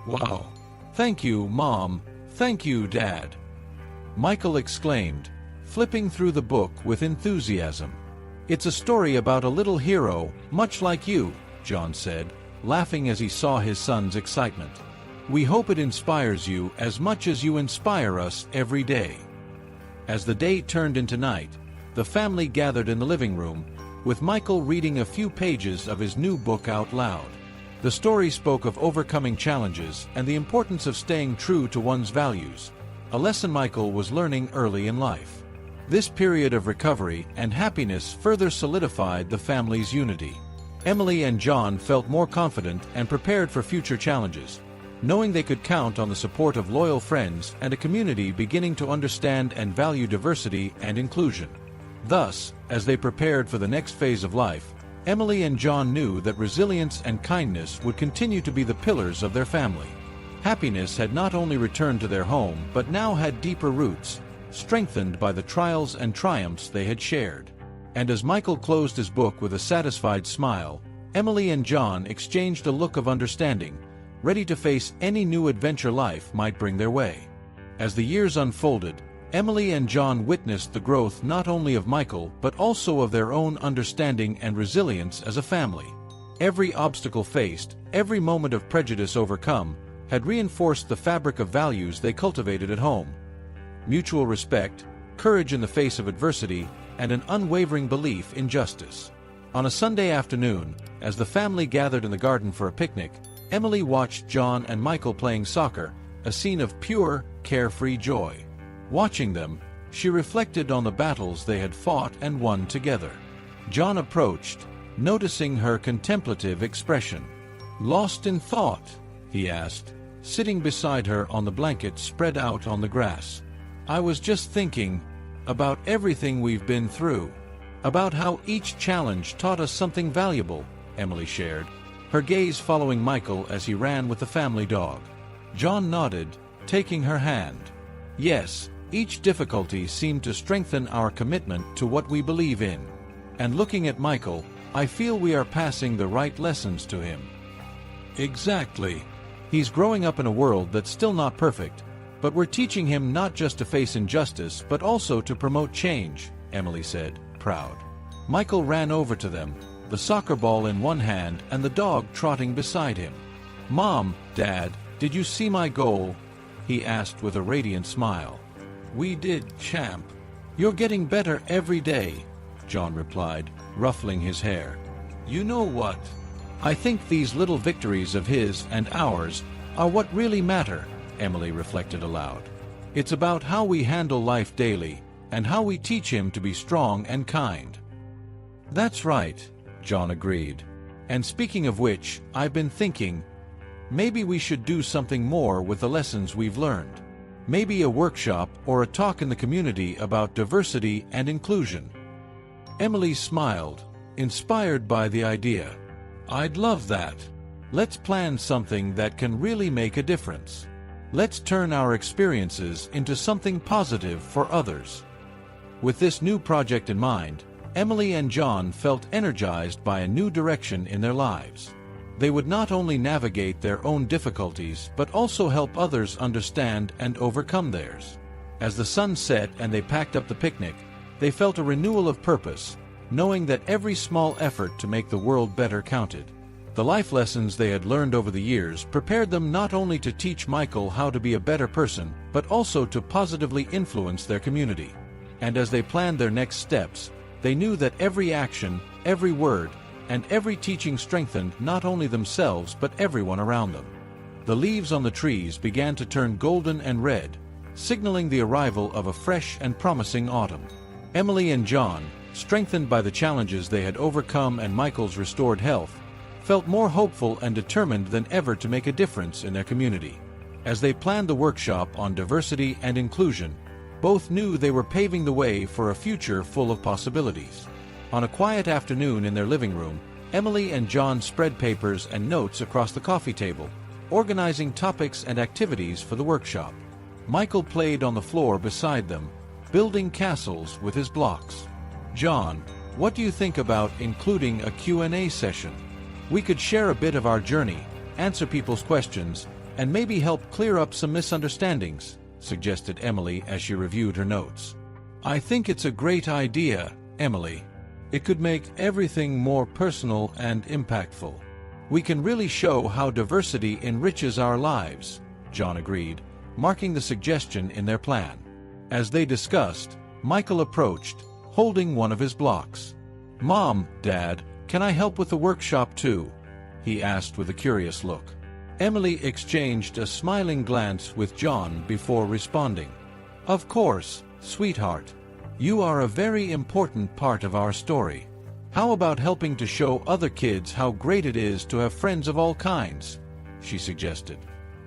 "Wow! Thank you, Mom. Thank you, Dad," Michael exclaimed, flipping through the book with enthusiasm. "It's a story about a little hero, much like you," John said, laughing as he saw his son's excitement. "We hope it inspires you as much as you inspire us every day." As the day turned into night, the family gathered in the living room, with Michael reading a few pages of his new book out loud. The story spoke of overcoming challenges and the importance of staying true to one's values, a lesson Michael was learning early in life. This period of recovery and happiness further solidified the family's unity. Emily and John felt more confident and prepared for future challenges, knowing they could count on the support of loyal friends and a community beginning to understand and value diversity and inclusion. Thus, as they prepared for the next phase of life, Emily and John knew that resilience and kindness would continue to be the pillars of their family. Happiness had not only returned to their home but now had deeper roots, strengthened by the trials and triumphs they had shared. And as Michael closed his book with a satisfied smile, Emily and John exchanged a look of understanding, ready to face any new adventure life might bring their way. As the years unfolded, Emily and John witnessed the growth not only of Michael but also of their own understanding and resilience as a family. Every obstacle faced, every moment of prejudice overcome, had reinforced the fabric of values they cultivated at home. Mutual respect, courage in the face of adversity, and an unwavering belief in justice. On a Sunday afternoon, as the family gathered in the garden for a picnic, Emily watched John and Michael playing soccer, a scene of pure, carefree joy. Watching them, she reflected on the battles they had fought and won together. John approached, noticing her contemplative expression. "Lost in thought?" he asked, sitting beside her on the blanket spread out on the grass. "I was just thinking about everything we've been through, about how each challenge taught us something valuable," Emily shared, her gaze following Michael as he ran with the family dog. John nodded, taking her hand. "Yes, each difficulty seemed to strengthen our commitment to what we believe in. And looking at Michael, I feel we are passing the right lessons to him." "Exactly. He's growing up in a world that's still not perfect, but we're teaching him not just to face injustice but also to promote change," Emily said, proud. Michael ran over to them, the soccer ball in one hand and the dog trotting beside him. "Mom, Dad, did you see my goal?" he asked with a radiant smile. "We did, champ. You're getting better every day," John replied, ruffling his hair. "You know what? I think these little victories of his and ours are what really matter," Emily reflected aloud. It's about how we handle life daily, and how we teach him to be strong and kind. That's right, John agreed. And speaking of which, I've been thinking, maybe we should do something more with the lessons we've learned. Maybe a workshop or a talk in the community about diversity and inclusion. Emily smiled, inspired by the idea. I'd love that. Let's plan something that can really make a difference. Let's turn our experiences into something positive for others. With this new project in mind, Emily and John felt energized by a new direction in their lives. They would not only navigate their own difficulties but also help others understand and overcome theirs. As the sun set and they packed up the picnic, they felt a renewal of purpose, knowing that every small effort to make the world better counted. The life lessons they had learned over the years prepared them not only to teach Michael how to be a better person, but also to positively influence their community. And as they planned their next steps, they knew that every action, every word, and every teaching strengthened not only themselves but everyone around them. The leaves on the trees began to turn golden and red, signaling the arrival of a fresh and promising autumn. Emily and John, strengthened by the challenges they had overcome and Michael's restored health, felt more hopeful and determined than ever to make a difference in their community. As they planned the workshop on diversity and inclusion, both knew they were paving the way for a future full of possibilities. On a quiet afternoon in their living room, Emily and John spread papers and notes across the coffee table, organizing topics and activities for the workshop. Michael played on the floor beside them, building castles with his blocks. John, what do you think about including a Q&A session? We could share a bit of our journey, answer people's questions, and maybe help clear up some misunderstandings, suggested Emily as she reviewed her notes. I think it's a great idea, Emily. It could make everything more personal and impactful. We can really show how diversity enriches our lives, John agreed, marking the suggestion in their plan. As they discussed, Michael approached, holding one of his blocks. Mom, Dad, can I help with the workshop too? He asked with a curious look. Emily exchanged a smiling glance with John before responding. Of course, sweetheart. You are a very important part of our story. How about helping to show other kids how great it is to have friends of all kinds? She suggested.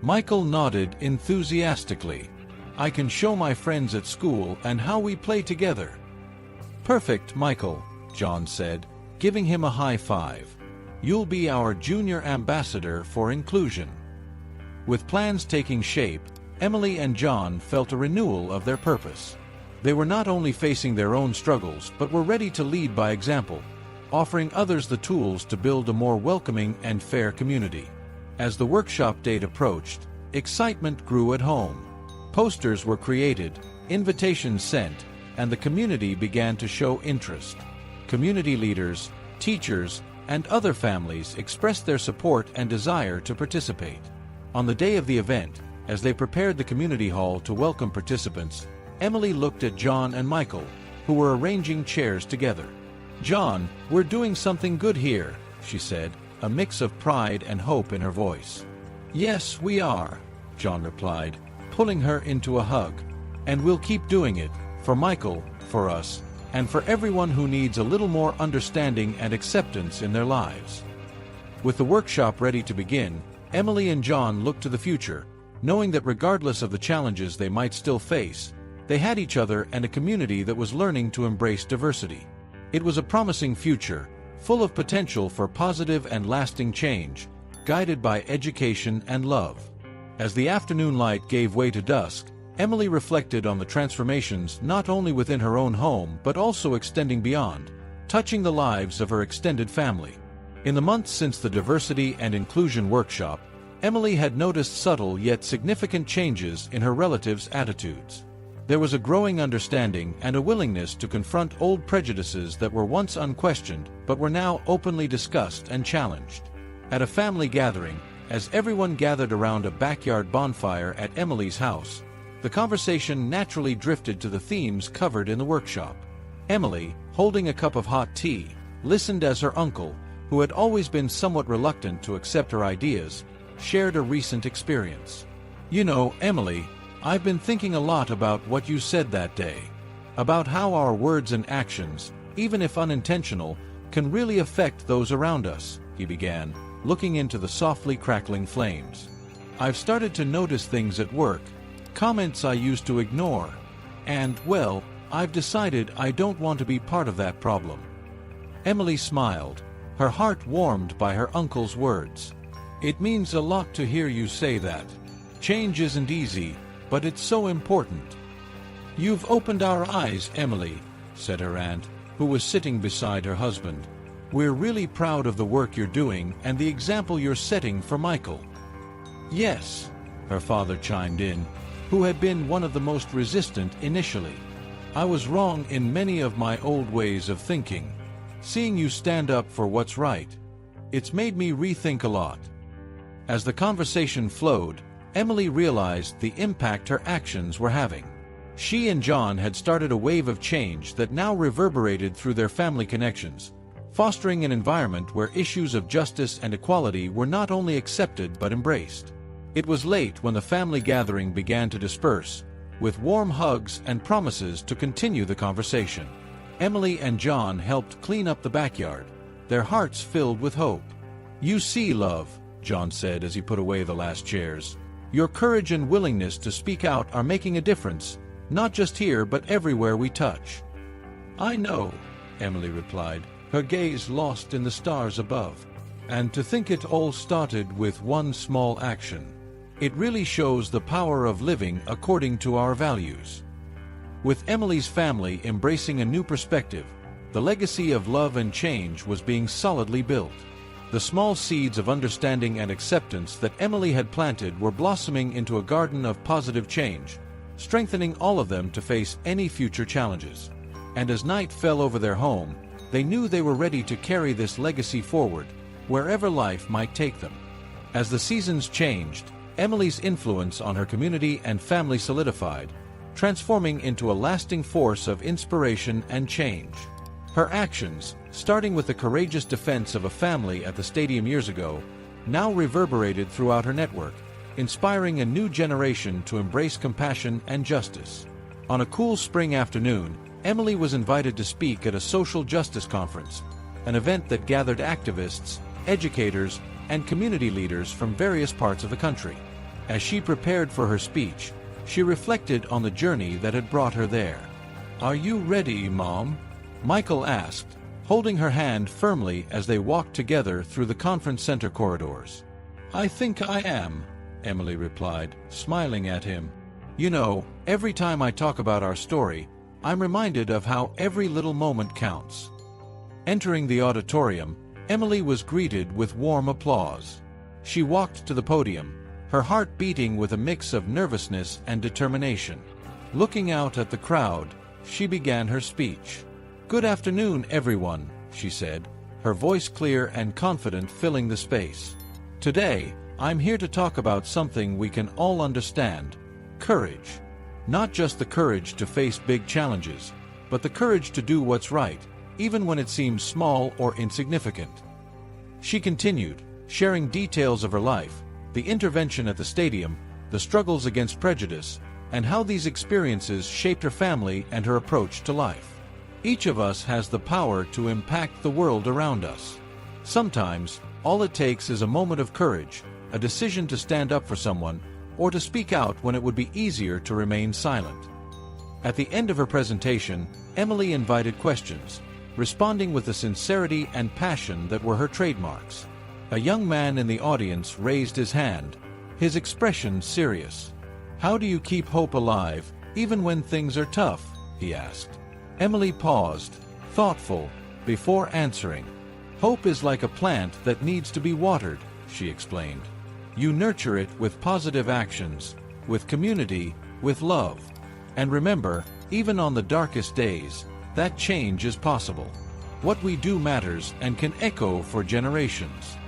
Michael nodded enthusiastically. I can show my friends at school and how we play together. Perfect, Michael, John said, giving him a high five. You'll be our junior ambassador for inclusion. With plans taking shape, Emily and John felt a renewal of their purpose. They were not only facing their own struggles but were ready to lead by example, offering others the tools to build a more welcoming and fair community. As the workshop date approached, excitement grew at home. Posters were created, invitations sent, and the community began to show interest. Community leaders, teachers, and other families expressed their support and desire to participate. On the day of the event, as they prepared the community hall to welcome participants, Emily looked at John and Michael, who were arranging chairs together. John, we're doing something good here, she said, a mix of pride and hope in her voice. Yes, we are, John replied, pulling her into a hug. And we'll keep doing it, for Michael, for us, and for everyone who needs a little more understanding and acceptance in their lives. With the workshop ready to begin, Emily and John looked to the future, knowing that regardless of the challenges they might still face, they had each other and a community that was learning to embrace diversity. It was a promising future, full of potential for positive and lasting change, guided by education and love. As the afternoon light gave way to dusk, Emily reflected on the transformations not only within her own home but also extending beyond, touching the lives of her extended family. In the months since the Diversity and Inclusion Workshop, Emily had noticed subtle yet significant changes in her relatives' attitudes. There was a growing understanding and a willingness to confront old prejudices that were once unquestioned but were now openly discussed and challenged. At a family gathering, as everyone gathered around a backyard bonfire at Emily's house, the conversation naturally drifted to the themes covered in the workshop. Emily, holding a cup of hot tea, listened as her uncle, who had always been somewhat reluctant to accept her ideas, shared a recent experience. You know, Emily, I've been thinking a lot about what you said that day. About how our words and actions, even if unintentional, can really affect those around us, he began, looking into the softly crackling flames. I've started to notice things at work, comments I used to ignore, and, well, I've decided I don't want to be part of that problem. Emily smiled, her heart warmed by her uncle's words. It means a lot to hear you say that. Change isn't easy, but it's so important. You've opened our eyes, Emily, said her aunt, who was sitting beside her husband. We're really proud of the work you're doing and the example you're setting for Michael. Yes, her father chimed in, who had been one of the most resistant initially. I was wrong in many of my old ways of thinking. Seeing you stand up for what's right, it's made me rethink a lot. As the conversation flowed, Emily realized the impact her actions were having. She and John had started a wave of change that now reverberated through their family connections, fostering an environment where issues of justice and equality were not only accepted but embraced. It was late when the family gathering began to disperse, with warm hugs and promises to continue the conversation. Emily and John helped clean up the backyard, their hearts filled with hope. You see, love, John said as he put away the last chairs. Your courage and willingness to speak out are making a difference, not just here but everywhere we touch. I know, Emily replied, her gaze lost in the stars above. And to think it all started with one small action. It really shows the power of living according to our values. With Emily's family embracing a new perspective, the legacy of love and change was being solidly built. The small seeds of understanding and acceptance that Emily had planted were blossoming into a garden of positive change, strengthening all of them to face any future challenges. And as night fell over their home, they knew they were ready to carry this legacy forward, wherever life might take them. As the seasons changed, Emily's influence on her community and family solidified, transforming into a lasting force of inspiration and change. Her actions, starting with the courageous defense of a family at the stadium years ago, now reverberated throughout her network, inspiring a new generation to embrace compassion and justice. On a cool spring afternoon, Emily was invited to speak at a social justice conference, an event that gathered activists, educators, and community leaders from various parts of the country. As she prepared for her speech, she reflected on the journey that had brought her there. Are you ready, Mom? Michael asked, holding her hand firmly as they walked together through the conference center corridors. I think I am, Emily replied, smiling at him. You know, every time I talk about our story, I'm reminded of how every little moment counts. Entering the auditorium, Emily was greeted with warm applause. She walked to the podium, her heart beating with a mix of nervousness and determination. Looking out at the crowd, she began her speech. Good afternoon, everyone, she said, her voice clear and confident, filling the space. Today, I'm here to talk about something we can all understand: courage. Not just the courage to face big challenges, but the courage to do what's right, even when it seems small or insignificant. She continued, sharing details of her life, the intervention at the stadium, the struggles against prejudice, and how these experiences shaped her family and her approach to life. Each of us has the power to impact the world around us. Sometimes, all it takes is a moment of courage, a decision to stand up for someone, or to speak out when it would be easier to remain silent. At the end of her presentation, Emily invited questions, responding with the sincerity and passion that were her trademarks. A young man in the audience raised his hand, his expression serious. How do you keep hope alive, even when things are tough? He asked. Emily paused, thoughtful, before answering. Hope is like a plant that needs to be watered, she explained. You nurture it with positive actions, with community, with love. And remember, even on the darkest days, that change is possible. What we do matters and can echo for generations.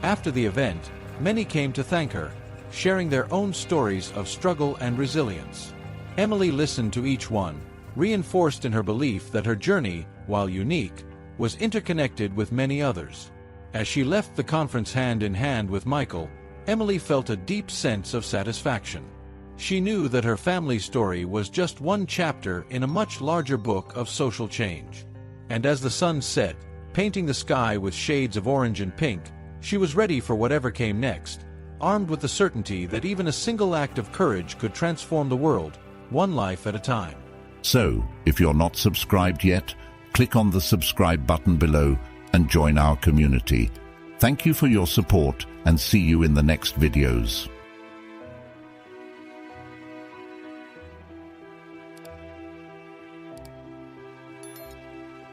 After the event, many came to thank her, sharing their own stories of struggle and resilience. Emily listened to each one, reinforced in her belief that her journey, while unique, was interconnected with many others. As she left the conference hand in hand with Michael, Emily felt a deep sense of satisfaction. She knew that her family story was just one chapter in a much larger book of social change. And as the sun set, painting the sky with shades of orange and pink, she was ready for whatever came next, armed with the certainty that even a single act of courage could transform the world, one life at a time. So, if you're not subscribed yet, click on the subscribe button below and join our community. Thank you for your support and see you in the next videos.